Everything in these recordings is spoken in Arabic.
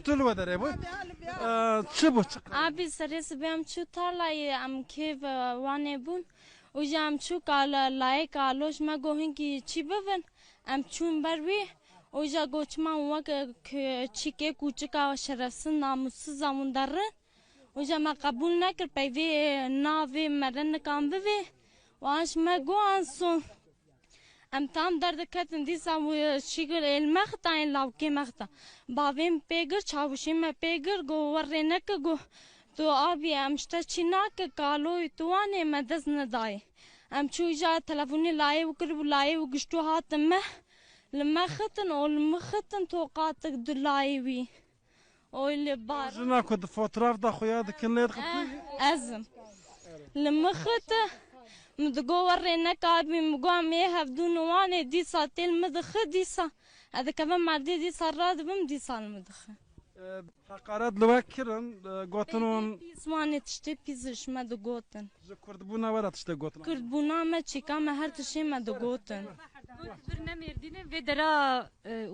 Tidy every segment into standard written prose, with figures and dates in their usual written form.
تلو داره بود چه بود؟ آبی سرس بیام چو تالای ام که وانه بون و جام چو کالا لای کالوش ما گوهن کی چی بون ام چون بروی و جا گوچ ما وق چی که کوچکا و شرفسن ناموس زمون داره و جا ما قبول نکر پیوی ناوی مرن کام بوی وانش ما گوان سون ام تام درد کتن دیسا و شیگر المختا این لاوکی مختا باویم پیگر چاوشیم پیگر گو ورنک گو تو آبی امشتا چیناک کالوی توانه مدز ندای ام چوجا تلفونی لای وکرب لای وگشتو هاتم لمختن او لمختن توقاتك دلاي وي او اللي بار جنا كنت فوتراف دا خويا كان لا يدخل ازم لمخت مدقو ورينا كابي مقام يهبدون واني دي ساتيل مدخ ديسا هذا كمان معدي دي سراد بم دي سال مدخ حقارات لوكرن قوتنون بيزواني تشتي بيزش ما دقوتن كرد بونا ولا تشتي قوتن كرد بونا ما تشيكا ما هر تشي ما دقوتن برنامج في درا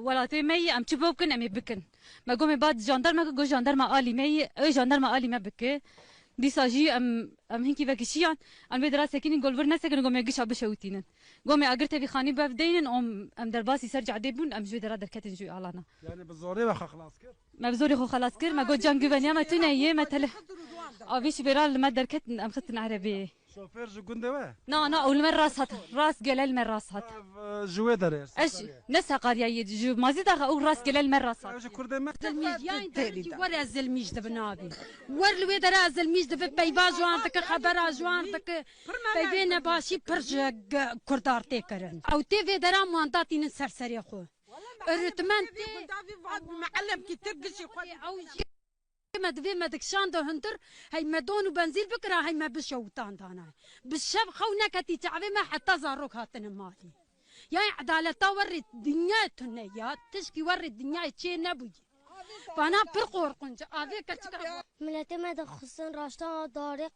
ولاتي مي ام تشبوكن ام بكن ما قومي بعد جاندرما جو جاندرما آلي مي اي جاندرما آلي ما بكي دي ساجي ام هنكي فاكشيان ام بدرا ساكنين قول برنا ساكن قومي قش بشوتينن قومي اقرت في خاني بفدين ام درباسي سرجع ديبون ام جو درا دركت جو اعلانا يعني بالزوري واخا خلاص كر ما بزوري خو خلاص كر ما قول جان جوفانيا ما تنايي ما تله افيش بيرال ما دركت ام ختن عربي شوفير جو قندوا نا اول مره راس قلال مره راس جوي درس ايش نسا قاريا جو ما زيد اقول راس قلال مره راس ايش كرد ما ورا الزلميج دبنابي ور لوي درا الزلميج دب بيبا جوان تك خبر جوان تك بيبينا باشي برج كردار تكرن او تي في درا مانتاتي نسرسري خو الرتمان معلم كي ترقشي او ما دفي ما دكشان ده هندر هي ما دون وبنزيل بكره هي ما بشوتان دانا بالشب خونا كتي تعبي ما حتى زاروك هاتن مالي يا عدالة وري الدنيا تنيا تشكي وري الدنيا تشي نبوي فانا برقور قنج ابي كتك ملتي ما دخصن راشتا داري